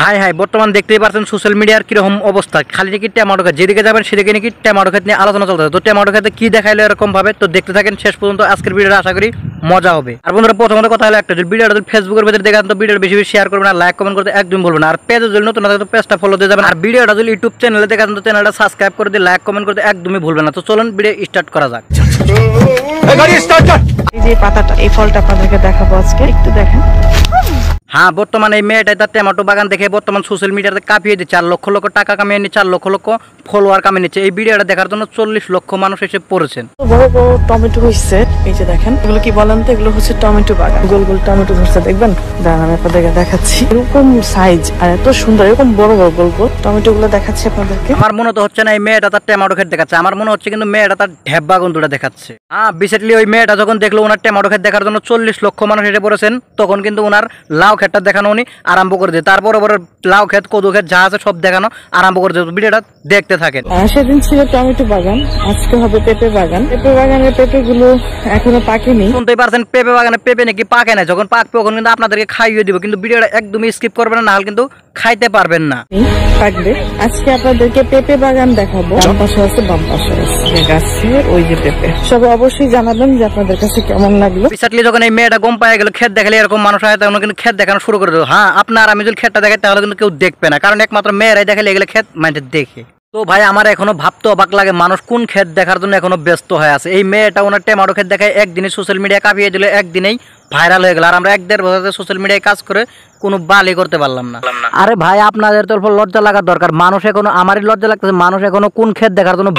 High high বর্তমান দেখতেই পাচ্ছেন সোশ্যাল মিডিয়ার কিরকম অবস্থা, খালি নাকি টমেটো ক্ষেত, যেদিকে যাবেন সেদিকে নাকি টমেটো ক্ষেত নিয়ে আলোচনা চলতেছে। তো টমেটো ক্ষেতে কি দেখাইলো এরকম ভাবে, তো দেখতে থাকেন শেষ পর্যন্ত। আজকের ভিডিওটা আশা করি মজা হবে। আর বন্ধুরা প্রথমত কথা হলো একটা, যদি ভিডিওটা যদি ফেসবুকের ভিতরে দেখেন তো ভিডিওটা বেশি বেশি শেয়ার করবেন আর লাইক কমেন্ট করতে একদম বলবেন। আর পেজে যদি নতুন থাকে তো পেজটা ফলো দিয়ে যাবেন। আর ভিডিওটা যদি ইউটিউব চ্যানেলে দেখেন তো চ্যানেলটা সাবস্ক্রাইব করে দিয়ে লাইক কমেন্ট করতে একদমই ভুলবেন না। তো চলুন ভিডিও স্টার্ট করা যাক। এই যে পাতাটা, এই ফলটা আপনাদেরকে দেখাবো আজকে, একটু দেখেন। হ্যাঁ, বর্তমানে এই মেয়েটাই তার টমেটো বাগান দেখে বর্তমান সোশ্যাল মিডিয়াতে কাঁপিয়ে দিচ্ছে। 4 লক্ষ লক্ষ টাকা কামিয়ে নিচ্ছে, 4 লক্ষ লক্ষ ফলোয়ার কামিয়ে নিচ্ছে। এই ভিডিওটা দেখার জন্য 40 লক্ষ মানুষ এসে পড়েছেন। বড় বড় টমেটো হয়েছে, এই যে দেখেন। এগুলো কি বলেন তো, এগুলো হচ্ছে টমেটো বাগান। গোল গোল টমেটো ধরছে, দেখবেন। দাঁড়ান আমি আপনাদেরকে দেখাচ্ছি। এরকম সাইজ আর এত সুন্দর, এরকম বড় বড় গোল গোল টমেটো গুলো দেখাচ্ছি আপনাদেরকে। আমার মনে তো হচ্ছে না এই মেয়েটা তার টমেটো ক্ষেত দেখাচ্ছে, আমার মনে হচ্ছে কিন্তু মেয়েটা তার ঢেপ বাগান দুটা দেখাচ্ছে। হ্যাঁ, বিশেষলি ওই মেয়েটা যখন দেখলো ওনার টমেটো ক্ষেত দেখার জন্য 40 লক্ষ মানুষ এসে পড়েছেন, তখন কিন্তু ওনার লাউ ক্ষেতটা দেখানো উনি আরম্ভ করে দিয়ে, তারপর ওপরে লাউ ক্ষেত, কদু ক্ষেত যা আছে সব দেখানো আরম্ভ করে দিয়ে। ভিডিওটা দেখতে থাকেন। সেদিন ছিল টমেটো বাগান, আজকে হবে পেঁপে বাগান। পেঁপে বাগানের পেঁপে গুলো এখনো পাকেনি। শুনতেই পারছেন পেঁপে বাগানে পেঁপে নাকি পাকে না, যখন পাকবে তখন কিন্তু আপনাদেরকে খাইয়ে দিব। কিন্তু ভিডিওটা একদমই স্কিপ করবেন না, নাহলে কিন্তু খাইতে পারবেন না। পাকবে। আজকে আপনাদেরকে পেঁপে বাগান দেখাবো। ডান পাশে আছে, বাম পাশে আছে গাছের ওই যে পেঁপে। সবাই অবশ্যই জানাবেন যে আপনাদের কাছে কেমন লাগলো। বিশেষলি যখন এই মেয়েটা গম পায়ে গেল ক্ষেত দেখালে এরকম মানুষ হয়, তখন কিন্তু ক্ষেত দেখানো শুরু করে দেবো। হ্যাঁ, আপনার আমি যদি ক্ষেতটা দেখাই তাহলে কিন্তু কেউ দেখবে না, কারণ একমাত্র মেয়েরাই দেখালে এগুলো ক্ষেত মানে দেখে। তো ভাই আমার এখনো ভাবতে অবাক লাগে, মানুষ কোন ক্ষেত দেখার জন্য এখনো ব্যস্ত হয়ে আছে। এই মেয়েটা ওনার টমেটো ক্ষেত দেখায় একদিনে সোশ্যাল মিডিয়া কাঁপিয়ে দিল, একদিনেই ভাইরাল হয়ে গেল। আর আমরা 1-1.5 বছর সোশ্যাল মিডিয়ায় কাজ করে কোনো বালি করতে পারলাম না। আরে ভাই আপনাদের তো লজ্জা লাগার দরকার। মানুষ এখনো, আমারই লজ্জা লাগতেছে, মানুষ এখনো কোন ক্ষেত দেখার জন্য।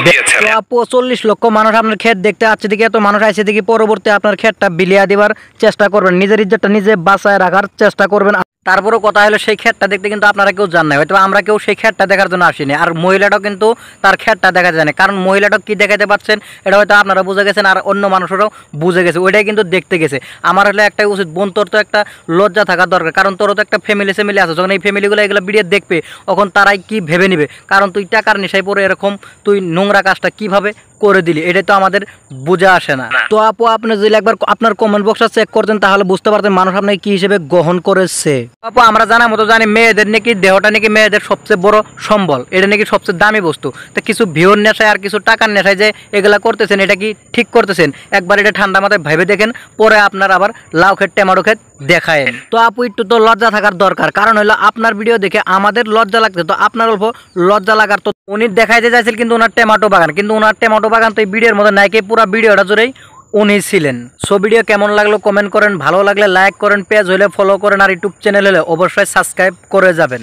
40 লক্ষ মানুষ আপনার ক্ষেত দেখতে আসছে, দিকে এত মানুষ আসছে দেখি পরবর্তী আপনার ক্ষেতটা বিলিয়া দিবার চেষ্টা করবেন, নিজের ইজ্জতটা নিজে বাঁচায় রাখার চেষ্টা করবেন। তারপরেও কথা হলো সেই ক্ষেতটা দেখতে কিন্তু আপনারা কেউ জান না, হয়তো আমরা কেউ সেই ক্ষেতটা দেখার জন্য আসিনি। আর মহিলাটাও কিন্তু তার ক্ষেতটা দেখা যায় না, কারণ মহিলাটাও কি দেখাতে পারছেন এটা হয়তো আপনারা বুঝে গেছেন আর অন্য মানুষেরাও বুঝে গেছে, ওইটাই কিন্তু দেখতে গেছে। আমার হলে একটাই উচিত, বোন তোর তো একটা লজ্জা থাকার দরকার, কারণ তোরও তো একটা ফ্যামিলি আছে। যখন এই ফ্যামিলিগুলো এগুলো ভিডিও দেখবে তখন তারাই কি ভেবে নিবে, কারণ তুই টাকার নেশায় পড়ে এরকম তুই নোংরা কাজটা কিভাবে করে দিলি, এটা তো আমাদের বুঝে আসে না। তো আপু আপনি যদি একবার আপনার কমেন্ট বক্সটা চেক করতেন তাহলে বুঝতে পারতেন মানুষ আপনাকে কি হিসেবে গ্রহণ করেছে। আপু আমরা জানার মতো জানি মেয়েদের নাকি দেহটা নাকি মেয়েদের সবচেয়ে বড় সম্বল, এটা নাকি সবচেয়ে দামি বস্তু। তো কিছু ভিউর নেশায় আর কিছু টাকার নেশায় যে এগুলা করতেছেন, এটা কি ঠিক করতেছেন? একবার এটা ঠান্ডা মাথায় ভেবে দেখেন, পরে আপনার আবার লাউ ক্ষেত টমেটো ক্ষেত দেখায়। তো আপু একটু তো লজ্জা থাকার দরকার, কারণ হলো আপনার ভিডিও দেখে আমাদের লজ্জা লাগছে, তো আপনার অল্প লজ্জা লাগার। তো উনি দেখাইতে চাইছিল কিন্তু ওনার টমেটো বাগান, কিন্তু ওনার টমেটো বাগান তো এই ভিডিওর মধ্যে নাই, পুরো ভিডিওটা জুড়েই উনি ছিলেন। সো ভিডিও কেমন লাগলো কমেন্ট করেন, ভালো লাগলে লাইক করেন, পেজ হলে ফলো করেন, আর ইউটিউব চ্যানেল হলে অবশ্যই সাবস্ক্রাইব করে যাবেন।